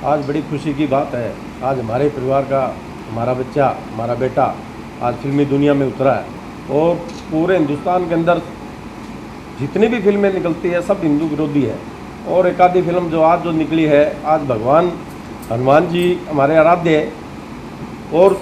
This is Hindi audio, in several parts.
आज बड़ी खुशी की बात है। आज हमारे परिवार का हमारा बच्चा, हमारा बेटा आज फिल्मी दुनिया में उतरा है और पूरे हिंदुस्तान के अंदर जितनी भी फिल्में निकलती है सब हिंदू विरोधी है। और एक आधी फिल्म जो निकली है, आज भगवान हनुमान जी हमारे आराध्य है और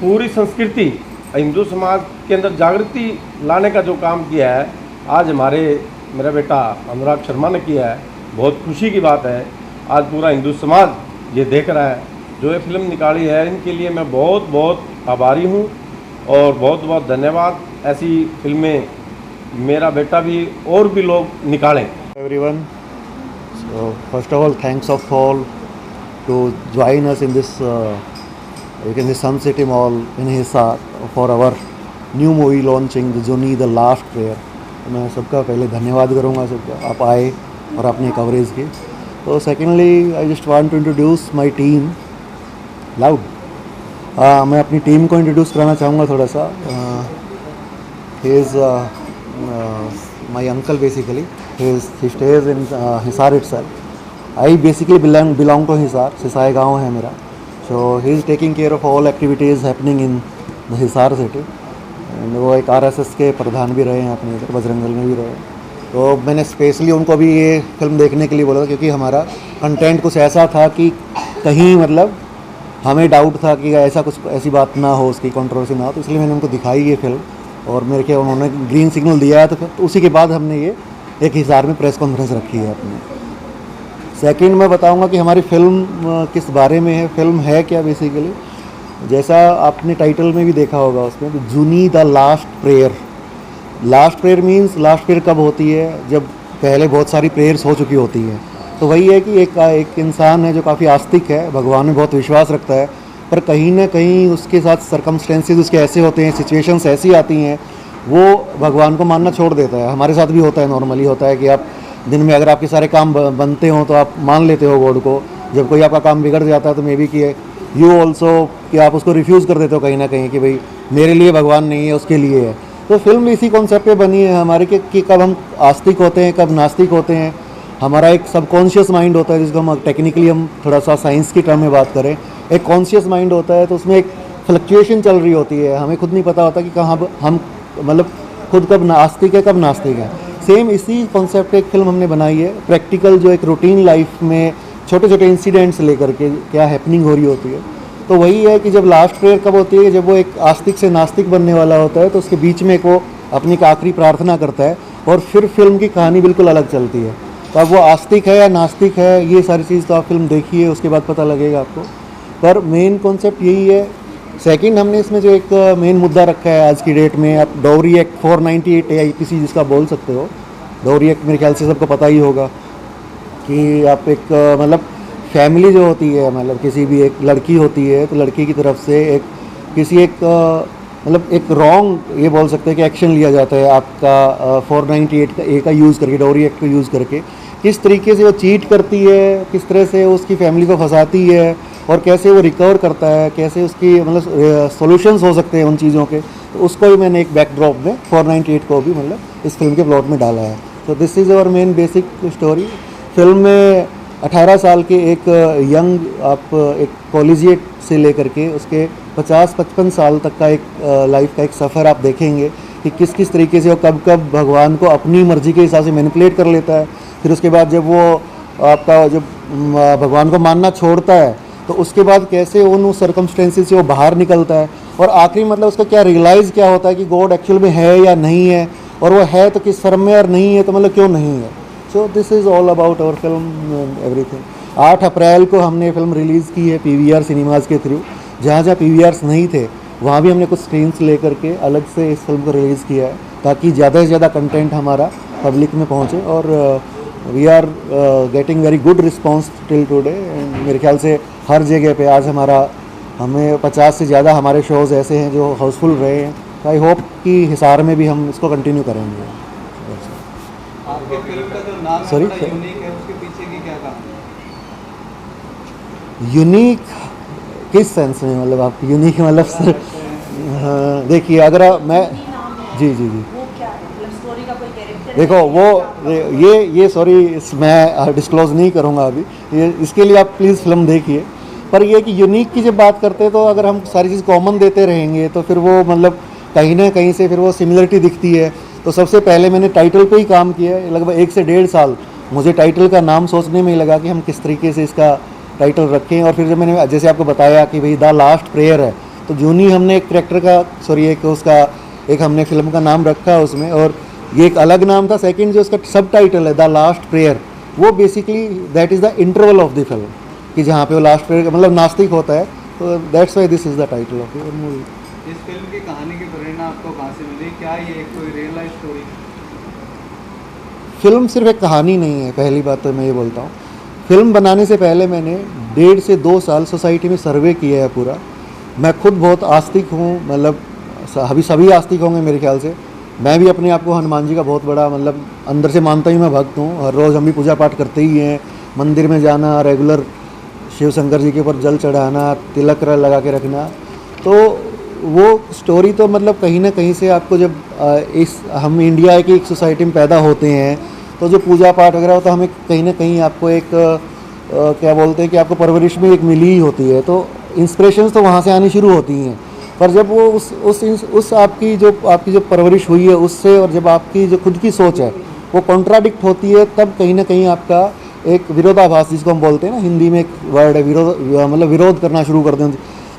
पूरी संस्कृति हिंदू समाज के अंदर जागृति लाने का जो काम किया है आज मेरा बेटा अनुराग शर्मा ने किया है। बहुत खुशी की बात है। आज पूरा हिंदू समाज ये देख रहा है। जो ये फिल्म निकाली है इनके लिए मैं बहुत बहुत आभारी हूँ और बहुत बहुत धन्यवाद। ऐसी फिल्में मेरा बेटा भी और भी लोग निकालें। Everyone, so first of all, thanks of all to join us in this Sun City Mall in Hisar for our new movie launching, the Juni the Last Prayer. मैं सबका पहले धन्यवाद करूँगा सबका, आप आए और आपने कवरेज की। तो secondly I just want to introduce my team loud. मैं अपनी टीम को इंट्रोड्यूस कराना चाहूँगा थोड़ा सा। He is my uncle basically. he stays in Hisar itself. I basically belong to Hisar. Sisai गांव है मेरा. So he is taking care of all activities happening in the Hisar city. And वो एक RSS के प्रधान भी रहे हैं अपने इधर, बजरंग दल में भी रहे। तो मैंने स्पेशली उनको भी ये फिल्म देखने के लिए बोला था क्योंकि हमारा कंटेंट कुछ ऐसा था कि कहीं मतलब हमें डाउट था कि ऐसी बात ना हो, उसकी कंट्रोवर्सी ना हो। तो इसलिए मैंने उनको दिखाई ये फिल्म और मेरे के उन्होंने ग्रीन सिग्नल दिया है। तो उसी के बाद हमने ये एक हिसार में प्रेस कॉन्फ्रेंस रखी है अपने। सेकंड मैं बताऊंगा कि हमारी फिल्म किस बारे में है, फिल्म है क्या बेसिकली। जैसा आपने टाइटल में भी देखा होगा उसमें, तो जूनी the last prayer. Last prayer means last prayer कब होती है, जब पहले बहुत सारी प्रेयर्स हो चुकी होती हैं। तो वही है कि एक इंसान है जो काफ़ी आस्तिक है, भगवान में बहुत विश्वास रखता है, पर कहीं ना कहीं उसके साथ सर्कमस्टेंसेस उसके ऐसे होते हैं, सिचुएशंस ऐसी आती हैं, वो भगवान को मानना छोड़ देता है। हमारे साथ भी होता है, नॉर्मली होता है कि आप दिन में अगर आपके सारे काम बनते हो तो आप मान लेते हो गॉड को। जब कोई आपका काम बिगड़ जाता है तो मे बी कि यू ऑल्सो कि आप उसको रिफ्यूज़ कर देते हो कहीं ना कहीं कि भाई मेरे लिए भगवान नहीं है, उसके लिए है। तो फिल्म इसी कॉन्सेप्ट पे बनी है हमारे कि कब हम आस्तिक होते हैं, कब नास्तिक होते हैं। हमारा एक सबकॉन्शियस माइंड होता है जिसको हम टेक्निकली हम थोड़ा सा साइंस की टर्म में बात करें, एक कॉन्शियस माइंड होता है। तो उसमें एक फ्लक्चुएशन चल रही होती है, हमें खुद नहीं पता होता कि कहाँ हम मतलब खुद कब आस्तिक है, कब नास्तिक है। सेम इसी कॉन्सेप्ट पे एक फिल्म हमने बनाई है, प्रैक्टिकल, जो एक रूटीन लाइफ में छोटे छोटे इंसिडेंट्स लेकर के क्या हैपनिंग हो रही होती है। तो वही है कि जब लास्ट प्रेयर कब होती है, जब वो एक आस्तिक से नास्तिक बनने वाला होता है, तो उसके बीच में एक वो अपनी आखिरी प्रार्थना करता है और फिर फिल्म की कहानी बिल्कुल अलग चलती है। तो अब वो आस्तिक है या नास्तिक है, ये सारी चीज़ तो आप फिल्म देखिए, उसके बाद पता लगेगा आपको। पर मेन कॉन्सेप्ट यही है। सेकंड, हमने इसमें जो एक मेन मुद्दा रखा है आज की डेट में, आप डाउरी एक्ट 498 AIPC जिसका बोल सकते हो। डाउरी एक्ट मेरे ख्याल से सबको पता ही होगा कि आप एक मतलब फैमिली जो होती है, मतलब किसी भी एक लड़की होती है तो लड़की की तरफ से मतलब एक रॉन्ग ये बोल सकते हैं कि एक्शन लिया जाता है आपका 498 का A का यूज़ करके, डाउरी एक्ट को यूज़ करके। किस तरीके से वो चीट करती है, किस तरह से उसकी फैमिली को फंसाती है और कैसे वो रिकवर करता है, कैसे उसकी मतलब सॉल्यूशंस हो सकते हैं उन चीज़ों के। तो उसको भी मैंने एक बैकड्रॉप में 498 को भी मतलब इस फिल्म के प्लॉट में डाला है। तो this is our main basic story. Film में 18 साल के एक यंग आप एक कॉलेजिएट से लेकर के उसके 50-55 साल तक का एक लाइफ का एक सफ़र आप देखेंगे कि किस किस तरीके से वो कब कब भगवान को अपनी मर्ज़ी के हिसाब से मैनिपुलेट कर लेता है। फिर उसके बाद जब वो आपका जब भगवान को मानना छोड़ता है तो उसके बाद कैसे उन सर्कमस्टेंसेस से वो बाहर निकलता है और आखिरी मतलब उसका क्या रियलाइज़ क्या होता है कि गॉड एक्चुअल में है या नहीं है, और वो है तो किस फर्म में और नहीं है तो मतलब क्यों नहीं है। So this is all about our film everything. 8 अप्रैल को हमने फिल्म रिलीज़ की है PVR सिनेमाज़ के थ्रू। जहाँ जहाँ PVRs नहीं थे वहाँ भी हमने कुछ स्क्रीन्स लेकर के अलग से इस फिल्म को रिलीज़ किया है ताकि ज़्यादा से ज़्यादा कंटेंट हमारा पब्लिक में पहुँचे। और we are getting very good response till today. मेरे ख्याल से हर जगह पे आज हमें 50 से ज़्यादा हमारे शोज़ ऐसे हैं जो हाउसफुल रहे हैं। तो आई होप कि हिसार में भी हम इसको कंटिन्यू करेंगे। आपके फिल्म का जो नाम Sorry? है बड़ा यूनिक है, उसके पीछे की क्या कहानी है? यूनिक किस सेंस में, मतलब आप यूनिक मतलब सर? हाँ, देखिए अगर मैं जी जी जी वो क्या है, मतलब स्टोरी का कोई कैरेक्टर देखो वो ये सॉरी मैं डिस्क्लोज नहीं करूँगा अभी, ये इसके लिए आप प्लीज़ फिल्म देखिए। पर ये कि यूनिक की जब बात करते हैं तो अगर हम सारी चीज़ कॉमन देते रहेंगे तो फिर वो मतलब कहीं ना कहीं से फिर वो सिमिलरिटी दिखती है। तो सबसे पहले मैंने टाइटल पे ही काम किया है, लगभग 1 से 1.5 साल मुझे टाइटल का नाम सोचने में ही लगा कि हम किस तरीके से इसका टाइटल रखें। और फिर जब मैंने जैसे आपको बताया कि भाई द लास्ट प्रेयर है, तो यूं ही हमने एक करेक्टर का एक हमने फिल्म का नाम रखा उसमें, और ये एक अलग नाम था। सेकंड जो उसका सब टाइटल है द लास्ट प्रेयर, वो basically that is the interval of the film, कि जहाँ पे वो लास्ट प्रेयर मतलब नास्तिक होता है, तो that's why this is the title of the movie. इस फिल्म की कहानी की प्रेरणा आपको कहाँ से मिली? क्या ये कोई रियल लाइफ स्टोरी? फिल्म सिर्फ एक कहानी नहीं है, पहली बात तो मैं ये बोलता हूँ। फिल्म बनाने से पहले मैंने 1.5 से 2 साल सोसाइटी में सर्वे किया है पूरा। मैं खुद बहुत आस्तिक हूँ, मतलब अभी सभी आस्तिक होंगे मेरे ख्याल से। मैं भी अपने आप को हनुमान जी का बहुत बड़ा मतलब अंदर से मानता ही मैं भक्त हूँ। हर रोज़ हम भी पूजा पाठ करते ही हैं, मंदिर में जाना, रेगुलर शिव शंकर जी के ऊपर जल चढ़ाना, तिलक लगा के रखना। तो वो स्टोरी तो मतलब कहीं ना कहीं से आपको जब हम इंडिया की एक सोसाइटी में पैदा होते हैं, तो जो पूजा पाठ वगैरह होता है, हमें कहीं ना कहीं आपको एक क्या बोलते हैं कि आपको परवरिश में एक मिली ही होती है, तो इंस्पिरेशंस तो वहाँ से आनी शुरू होती हैं। पर जब वो उस आपकी जो परवरिश हुई है उससे, और जब आपकी जो खुद की सोच है वो कॉन्ट्राडिक्ट होती है, तब कहीं ना कहीं आपका एक विरोधाभास, जिसको हम बोलते हैं ना, हिंदी में एक वर्ड है मतलब विरोध करना शुरू कर दें।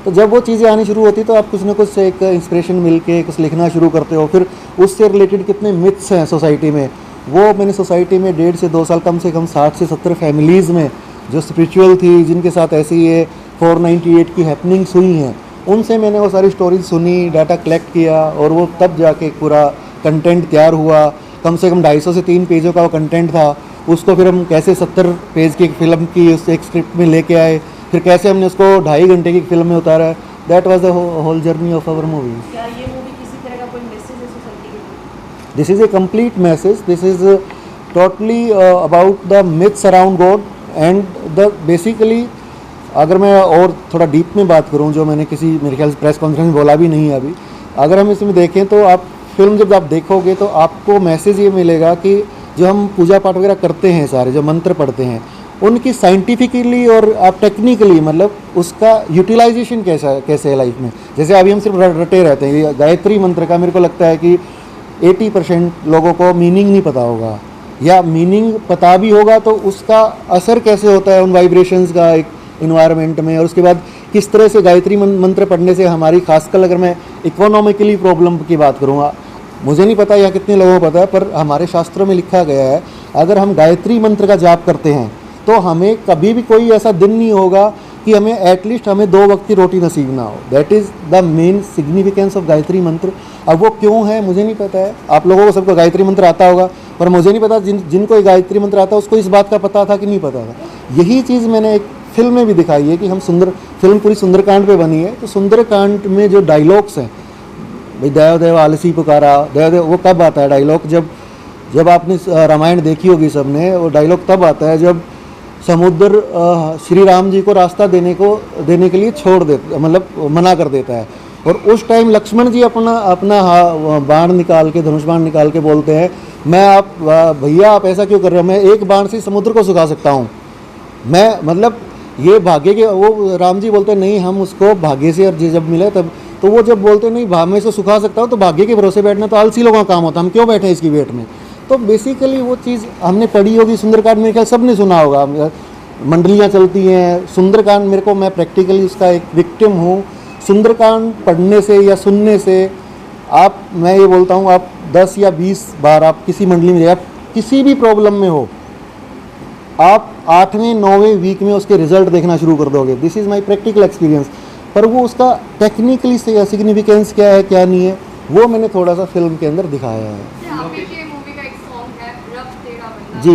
तो जब वो चीज़ें आनी शुरू होती है तो आप कुछ ना कुछ एक इंस्पिरेशन मिल के कुछ लिखना शुरू करते हो। फिर उससे रिलेटेड कितने मिथ्स हैं सोसाइटी में, वो मैंने सोसाइटी में 1.5 से 2 साल कम से कम 60 से 70 फैमिलीज़ में जो स्पिरिचुअल थी, जिनके साथ ऐसी ये 498 की हैपनिंग्स हुई हैं, उनसे मैंने वो सारी स्टोरीज सुनी, डाटा कलेक्ट किया, और वो तब जाके पूरा कंटेंट तैयार हुआ। कम से कम 250 से 3 पेजों का वो कंटेंट था। उसको फिर हम कैसे 70 पेज की एक फिल्म की उस एक स्क्रिप्ट में लेके आए, फिर कैसे हमने उसको 2.5 घंटे की फिल्म में उतारा। That was the whole journey of our movie. क्या ये मूवी किसी तरह का कोई मैसेज है सोसाइटी के लिए? This is a complete message. This is totally about the myths around God and the basically, अगर मैं और थोड़ा डीप में बात करूं, जो मैंने मेरे ख्याल से प्रेस कॉन्फ्रेंस में बोला भी नहीं है अभी, अगर हम इसमें देखें तो आप फिल्म जब आप देखोगे तो आपको मैसेज ये मिलेगा कि जो हम पूजा पाठ वगैरह करते हैं, सारे जो मंत्र पढ़ते हैं, उनकी साइंटिफिकली और आप टेक्निकली मतलब उसका यूटिलाइजेशन कैसे है लाइफ में। जैसे अभी हम सिर्फ रटे रहते हैं, ये गायत्री मंत्र का मेरे को लगता है कि 80% लोगों को मीनिंग नहीं पता होगा, या मीनिंग पता भी होगा तो उसका असर कैसे होता है उन वाइब्रेशंस का एक इन्वायरमेंट में। और उसके बाद किस तरह से गायत्री मंत्र पढ़ने से हमारी, खासकर अगर मैं इकोनॉमिकली प्रॉब्लम की बात करूँगा, मुझे नहीं पता या कितने लोगों को पता है, पर हमारे शास्त्रों में लिखा गया है अगर हम गायत्री मंत्र का जाप करते हैं तो हमें कभी भी कोई ऐसा दिन नहीं होगा कि हमें एटलीस्ट 2 वक्त की रोटी नसीब ना हो। That is the main significance of Gayatri मंत्र। अब वो क्यों है मुझे नहीं पता है, आप लोगों को सबको गायत्री मंत्र आता होगा, पर मुझे नहीं पता जिनको ये गायत्री मंत्र आता है उसको इस बात का पता था कि नहीं पता था। यही चीज़ मैंने एक फिल्म में भी दिखाई है कि फिल्म पूरी सुंदरकांड पे बनी है, तो सुंदरकांड में जो डायलॉग्स हैं, भाई देव देव आलसी पुकारा, देव देव, वो कब आता है डायलॉग? जब आपने रामायण देखी होगी सबने, वो डायलॉग तब आता है जब समुद्र श्री राम जी को रास्ता देने के लिए छोड़ देता, मतलब मना कर देता है। और उस टाइम लक्ष्मण जी अपना बाण निकाल के, धनुष बाण निकाल के बोलते हैं, भैया आप ऐसा क्यों कर रहे हो, मैं एक बाण से समुद्र को सुखा सकता हूँ, मैं मतलब ये भाग्य के, वो राम जी बोलते हैं नहीं, हम उसको भाग्य से और जब मिले तब, तो वो जब बोलते नहीं मैं इसे सुखा सकता हूँ, तो भाग्य के भरोसे बैठना तो आलसी लोगों का काम होता है, हम क्यों बैठे हैं इसकी वेट में। तो बेसिकली वो चीज़ हमने पढ़ी होगी, सुंदरकांड मेरे ख्याल सब ने सुना होगा, मंडलियाँ चलती हैं सुंदरकांड। मैं प्रैक्टिकली उसका एक विक्टिम हूँ। सुंदरकांड पढ़ने से या सुनने से मैं ये बोलता हूँ, आप 10 या 20 बार आप किसी मंडली में, आप किसी भी प्रॉब्लम में हो, आप 8वें 9वें वीक में उसके रिजल्ट देखना शुरू कर दोगे। This is my practical experience. पर वो उसका टेक्निकली सिग्निफिकेंस क्या है क्या नहीं है, वो मैंने थोड़ा सा फिल्म के अंदर दिखाया है। मूवी का एक सॉन्ग है रब तेरा बंदा, जी,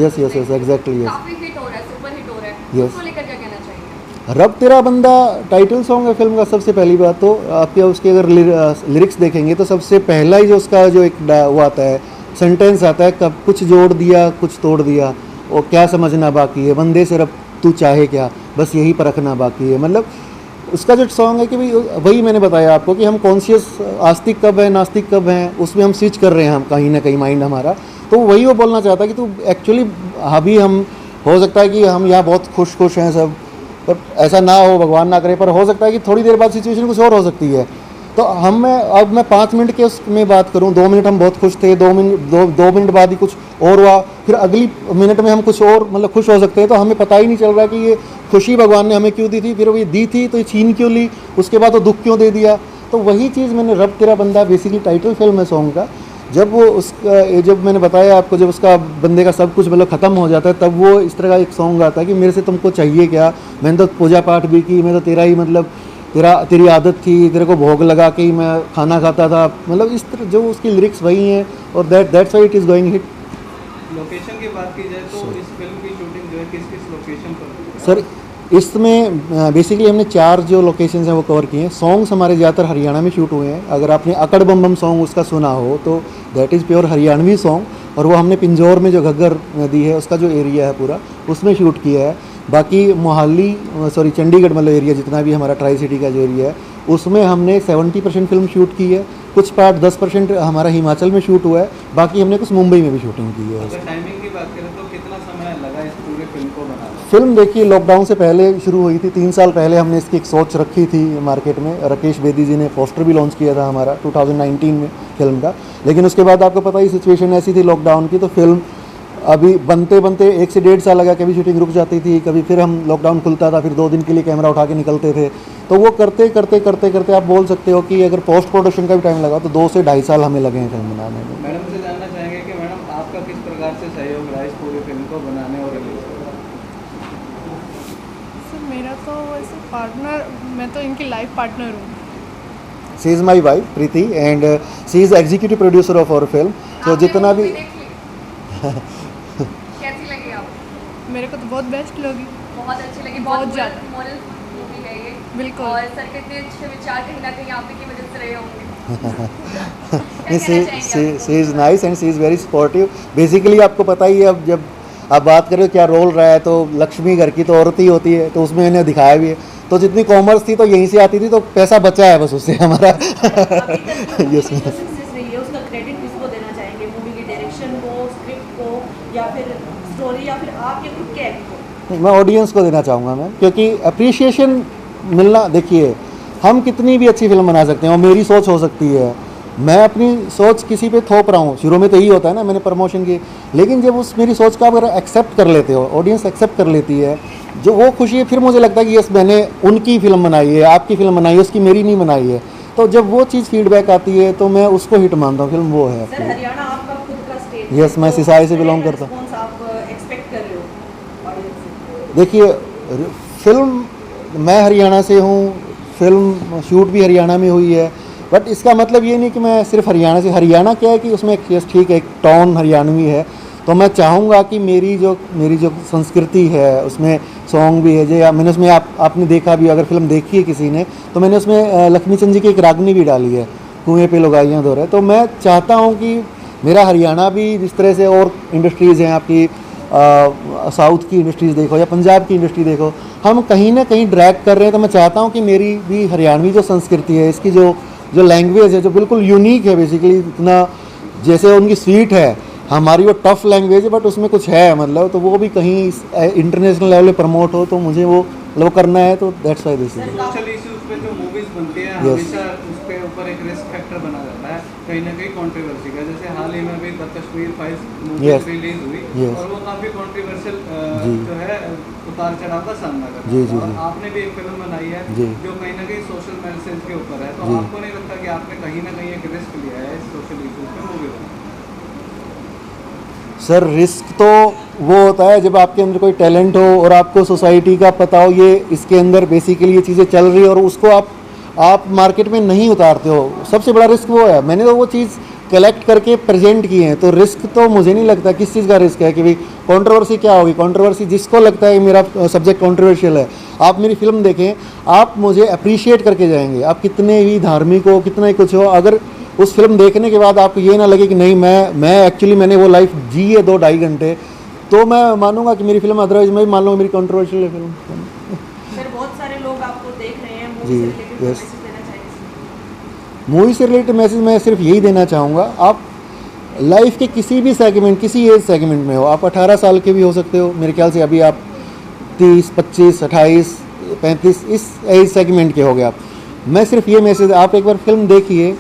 यस एग्जैक्टली यस, काफी हिट हो रहा है, सुपर हिट हो रहा है, Yes. उसको लेकर क्या कहना चाहिए? रब तेरा बंदा टाइटल सॉन्ग है फिल्म का। सबसे पहली बात तो आपके उसके अगर लिरिक्स देखेंगे तो सबसे पहला ही जो उसका जो एक वो आता है, सेंटेंस आता है, कब कुछ जोड़ दिया कुछ तोड़ दिया, और क्या समझना बाकी है, बंदे से रब तू चाहे क्या, बस यही परखना बाकी है। मतलब उसका जो सॉन्ग है कि भाई वही मैंने बताया आपको कि हम कॉन्शियस आस्तिक कब है नास्तिक कब हैं, उसमें हम स्विच कर रहे हैं हम कहीं ना कहीं माइंड हमारा। तो वही वो बोलना चाहता है कि तू एक्चुअली अभी हम हो सकता है कि हम यहाँ बहुत खुश हैं सब, पर ऐसा ना हो, भगवान ना करे, पर हो सकता है कि थोड़ी देर बाद सिचुएशन कुछ और हो सकती है। तो अब मैं 5 मिनट के उसमें बात करूं, 2 मिनट हम बहुत खुश थे, 2 मिनट बाद ही कुछ और हुआ, फिर अगली मिनट में हम कुछ और मतलब खुश हो सकते हैं। तो हमें पता ही नहीं चल रहा कि ये खुशी भगवान ने हमें क्यों दी थी, फिर वो ये दी थी तो ये छीन क्यों ली, उसके बाद वो दुख क्यों दे दिया। तो वही चीज़ मैंने रब तेरा बंदा बेसिकली टाइटल फिल्म है सॉन्ग का। जब मैंने बताया आपको, जब उसका बंदे का सब कुछ मतलब ख़त्म हो जाता है, तब वो इस तरह का एक सॉन्ग आता है कि मेरे से तुमको चाहिए क्या, मैंने तो पूजा पाठ भी की, मैं तो तेरा ही मतलब तेरी आदत थी, तेरे को भोग लगा के ही मैं खाना खाता था, मतलब इस तरह जो उसकी लिरिक्स वही हैं। और that's why it is going hit. Location की बात की जाए तो इस फिल्म की शूटिंग जो है किस किस लोकेशन पर हुई है? सर इसमें बेसिकली हमने 4 जो लोकेशंस हैं वो कवर किए हैं। सॉन्ग्स हमारे ज़्यादातर हरियाणा में शूट हुए हैं। अगर आपने अकड़ बम बम सॉन्ग उसका सुना हो तो that is pure Haryanvi song, और वो हमने पिंजौर में जो घग्गर नदी है उसका जो एरिया है पूरा उसमें शूट किया है। बाकी चंडीगढ़ मतलब एरिया जितना भी हमारा ट्राई सिटी का जो एरिया है उसमें हमने 70% फिल्म शूट की है। कुछ पार्ट 10% हमारा हिमाचल में शूट हुआ है, बाकी हमने कुछ मुंबई में भी शूटिंग की है। अगर टाइमिंग की बात करें तो कितना समय लगा इस पूरे फिल्म को बनाने? फिल्म देखिए लॉकडाउन से पहले शुरू हुई थी, 3 साल पहले हमने इसकी एक सोच रखी थी मार्केट में। राकेश बेदी जी ने पोस्टर भी लॉन्च किया था हमारा 2019 में फिल्म का, लेकिन उसके बाद आपको पता ही सिचुएशन ऐसी थी लॉकडाउन की, तो फिल्म अभी बनते 1 से 1.5 साल लगा। कभी शूटिंग रुक जाती थी, कभी फिर हम लॉकडाउन खुलता था, फिर 2 दिन के लिए कैमरा उठा के निकलते थे। तो वो करते करते आप बोल सकते हो कि अगर पोस्ट प्रोडक्शन का भी टाइम लगा तो 2 से 2.5 साल हमें लगे हैं फिल्म बनाने में। मैडम से जानना चाहेंगे कि मैडम आपका किस प्रकार से सहयोग रहा इस पूरी फिल्म को बनाने और रिलीज करने? सर मेरा तो वैसे पार्टनर, मैं तो इनकी लाइफ पार्टनर हूँ। She is my wife Preeti and she is executive producer of our film. तो जितना भी कैसी लगी आपको? मेरे को तो बहुत बेस्ट लगी। बहुत अच्छी लगी, बहुत बहुत ज़्यादा। मॉरल मूवी है ये। बिल्कुल। और सर के इतने अच्छे विचार कहीं ना कहीं आप ही की वजह से रहे होंगे। She is nice and she is very supportive. Basically आपको पता ही है, अब जब आप बात करें क्या रोल रहा है, तो लक्ष्मी घर की तो औरत ही होती है, तो उसमें मैंने दिखाया भी है। तो जितनी कॉमर्स थी तो यहीं से आती थी, तो पैसा बचा है बस उससे हमारा। यस सक्सेस रही है उसका क्रेडिट किसको देना चाहेंगे? मूवी की डायरेक्शन को, स्क्रिप्ट को, या फिर स्टोरी, या फिर आपके खुद के एक्ट को? मैं ऑडियंस को देना चाहूँगा मैम, क्योंकि अप्रिशिएशन मिलना, देखिए हम कितनी भी अच्छी फिल्म बना सकते हैं और मेरी सोच हो सकती है, मैं अपनी सोच किसी पे थोप रहा हूँ, शुरू में तो यही होता है ना, मैंने प्रमोशन की, लेकिन जब उस मेरी सोच का अगर एक्सेप्ट कर लेते हो, ऑडियंस एक्सेप्ट कर लेती है, जो वो खुशी है, फिर मुझे लगता है कि यस मैंने उनकी फिल्म बनाई है, आपकी फिल्म बनाई है, उसकी मेरी नहीं बनाई है। तो जब वो चीज़ फीडबैक आती है तो मैं उसको हिट मानता हूँ, फिल्म वो है। सर हरियाणा आपका खुद का स्टेट Yes, मैं सिसाई से belong करता हूँ। कौन सा आप एक्सपेक्ट कर रहे हो ऑडियंस से? देखिए फिल्म मैं हरियाणा से हूँ, फिल्म शूट भी हरियाणा में हुई है, बट इसका मतलब ये नहीं कि मैं सिर्फ हरियाणा से, हरियाणा क्या है कि उसमें ठीक है एक टोन हरियाणवी है, तो मैं चाहूँगा कि मेरी जो संस्कृति है उसमें सॉन्ग भी है, जो या मैंने उसमें आपने देखा भी, अगर फिल्म देखी है किसी ने, तो मैंने उसमें लक्ष्मी चंद जी की एक रागनी भी डाली है, कुएँ पे लुगाइयाँ दो रहे। तो मैं चाहता हूँ कि मेरा हरियाणा भी जिस तरह से और इंडस्ट्रीज़ हैं आपकी, साउथ की इंडस्ट्रीज़ देखो या पंजाब की इंडस्ट्री देखो, हम कहीं ना कहीं ड्रैग कर रहे हैं। तो मैं चाहता हूँ कि मेरी भी हरियाणवी जो संस्कृति है, इसकी जो लैंग्वेज है, जो बिल्कुल यूनिक है, बेसिकली इतना जैसे उनकी स्वीट है, हमारी वो टफ लैंग्वेज है, बट उसमें कुछ है मतलब, तो वो भी कहीं इंटरनेशनल लेवल पे प्रमोट हो, तो मुझे वो मतलब करना है, तो that's why this is. Social issues पे जो मूवीज बनती है Yes. हमेशा उसके ऊपर एक रिस्क फैक्टर बना रहता है, कहीं ना कहीं कंट्रोवर्सी का। जैसे हाल ही में भी the Kashmir files movie Yes. Release हुई Yes. और वो काफी कंट्रोवर्शियल जी। जो है उतार चढ़ाव का सामना कर जी, रहा जी, है। और जी। आपने भी एक फिल्म बनाई है जी। जो कहीं ना कहीं सोशल मैसेज के ऊपर है, तो जी। आपको नहीं लगता कि आपने कहीं ना कहीं एक रिस्क लिया है इस सोशल इश्यूज पे मूवी बनाने? सर रिस्क तो वो होता है जब आपके अंदर कोई टैलेंट हो और आपको सोसाइटी का पता हो, ये इसके अंदर बेसिकली ये चीज़ें चल रही है और उसको आप मार्केट में नहीं उतारते हो, सबसे बड़ा रिस्क वो है। मैंने तो वो चीज़ कलेक्ट करके प्रेजेंट किए हैं, तो रिस्क तो मुझे नहीं लगता किस चीज़ का रिस्क है कि भाई कंट्रोवर्सी क्या होगी। कंट्रोवर्सी जिसको लगता है मेरा सब्जेक्ट कंट्रोवर्शियल है, आप मेरी फिल्म देखें, आप मुझे अप्रिशिएट करके जाएंगे, आप कितने भी धार्मिक हो, कितना ही कुछ हो, अगर उस फिल्म देखने के बाद आपको ये ना लगे कि नहीं मैं एक्चुअली मैंने वो लाइफ जी है 2-2.5 घंटे, तो मैं मानूंगा कि मेरी फिल्म, अदरवाइज मैं भी मान लूँगा मेरी कंट्रोवर्शियल है फिल्म। सर बहुत सारे लोग आपको देख रहे हैं, जी, मूवी से रिलेटेड yes. मैसेज देना चाहेंगे? मूवी से रिलेटेड मैसेज मैं सिर्फ यही देना चाहूँगा, आप लाइफ के किसी भी सेगमेंट, किसी एज सेगमेंट में हो, आप 18 साल के भी हो सकते हो, मेरे ख्याल से अभी आप 30, 25, 28, 35 इस एज सेगमेंट के हो गए आप। मैं सिर्फ ये मैसेज, आप एक बार फिल्म देखिए,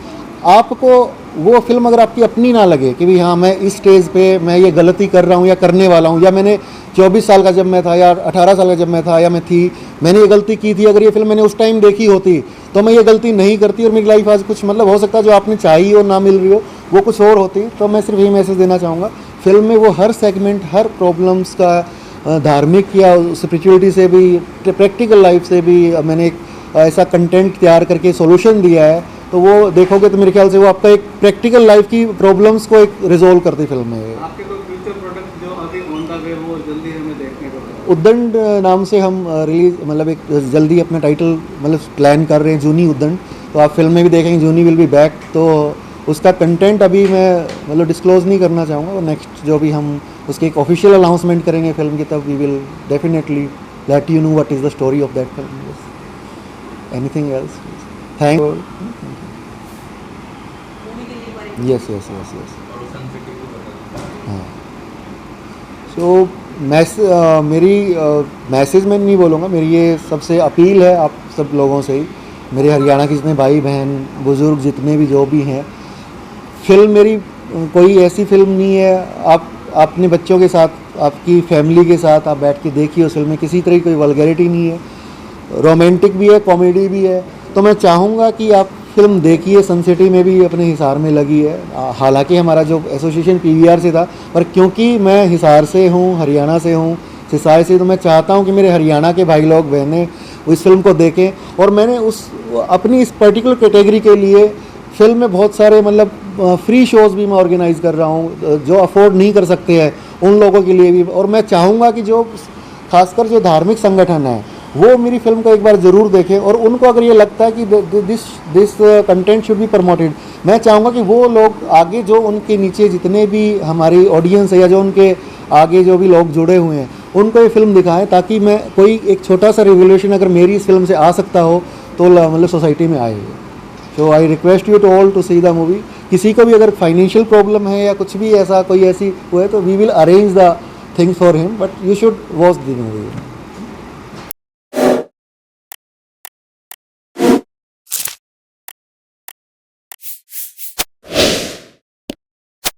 आपको वो फिल्म अगर आपकी अपनी ना लगे कि भाई हाँ मैं इस स्टेज पे मैं ये गलती कर रहा हूँ या करने वाला हूँ, या मैंने 24 साल का जब मैं था या 18 साल का जब मैं था या मैं थी, मैंने ये गलती की थी, अगर ये फिल्म मैंने उस टाइम देखी होती तो मैं ये गलती नहीं करती और मेरी लाइफ आज कुछ मतलब हो सकता है जो आपने चाहिए और ना मिल रही हो वो कुछ और होती। तो मैं सिर्फ यही मैसेज देना चाहूँगा, फिल्म में वो हर सेगमेंट, हर प्रॉब्लम्स का धार्मिक या स्पिरिचुअलिटी से भी, प्रैक्टिकल लाइफ से भी मैंने एक ऐसा कंटेंट तैयार करके सॉल्यूशन दिया है, तो वो देखोगे तो मेरे ख्याल से वो आपका एक प्रैक्टिकल लाइफ की प्रॉब्लम्स को एक रिजोल्व करती फिल्म है। आपके कोई फ्यूचर प्रोडक्ट जो अभी ऑन द वे हो जल्दी हमें देखने को मिलेगा? उद्दंड नाम से हम रिलीज मतलब एक जल्दी अपना टाइटल मतलब प्लान कर रहे हैं, जूनी उद्दंड, तो आप फिल्म में भी देखेंगे जूनी विल बी बैक। तो उसका कंटेंट अभी मैं मतलब डिस्क्लोज नहीं करना चाहूँगा, और नेक्स्ट जो भी हम उसकी एक ऑफिशियल अनाउंसमेंट करेंगे फिल्म की, तब we will definitely let you know what is the story of that film. Anything else? Thank movie के लिए बारे यस यस यस यस हाँ। सो मेरी मैसेज में नहीं बोलूँगा, मेरी ये सबसे अपील है आप सब लोगों से ही, मेरे हरियाणा के जितने भाई बहन बुज़ुर्ग जितने भी जो भी हैं, फिल्म मेरी कोई ऐसी फिल्म नहीं है, आप अपने बच्चों के साथ, आपकी फैमिली के साथ आप बैठ के देखिए उस फिल्म में किसी तरह की कोई वल्गैरिटी नहीं है, रोमांटिक भी है, कॉमेडी भी है। तो मैं चाहूँगा कि आप फिल्म देखिए, सन सिटी में भी अपने हिसार में लगी है, हालांकि हमारा जो एसोसिएशन पीवीआर से था, पर क्योंकि मैं हिसार से हूँ, हरियाणा से हूँ, सिसाई से, तो मैं चाहता हूँ कि मेरे हरियाणा के भाई लोग बहनें इस फिल्म को देखें। और मैंने उस अपनी इस पर्टिकुलर कैटेगरी के लिए फिल्म में बहुत सारे मतलब फ्री शोज़ भी मैं ऑर्गेनाइज़ कर रहा हूँ, जो अफोर्ड नहीं कर सकते हैं उन लोगों के लिए भी। और मैं चाहूँगा कि जो खासकर जो धार्मिक संगठन है वो मेरी फिल्म को एक बार ज़रूर देखें, और उनको अगर ये लगता है कि this content should be promoted, मैं चाहूँगा कि वो लोग आगे जो उनके नीचे जितने भी हमारी ऑडियंस है या जो उनके आगे जो भी लोग जुड़े हुए हैं उनको ये फिल्म दिखाएं, ताकि मैं कोई एक छोटा सा रिवोल्यूशन अगर मेरी इस फिल्म से आ सकता हो तो मतलब सोसाइटी में आए। So I request you to all to see the movie. किसी को भी अगर फाइनेंशियल प्रॉब्लम है या कुछ भी ऐसा कोई ऐसी हुआ है तो we will arrange the things for him, but you should watch the movie.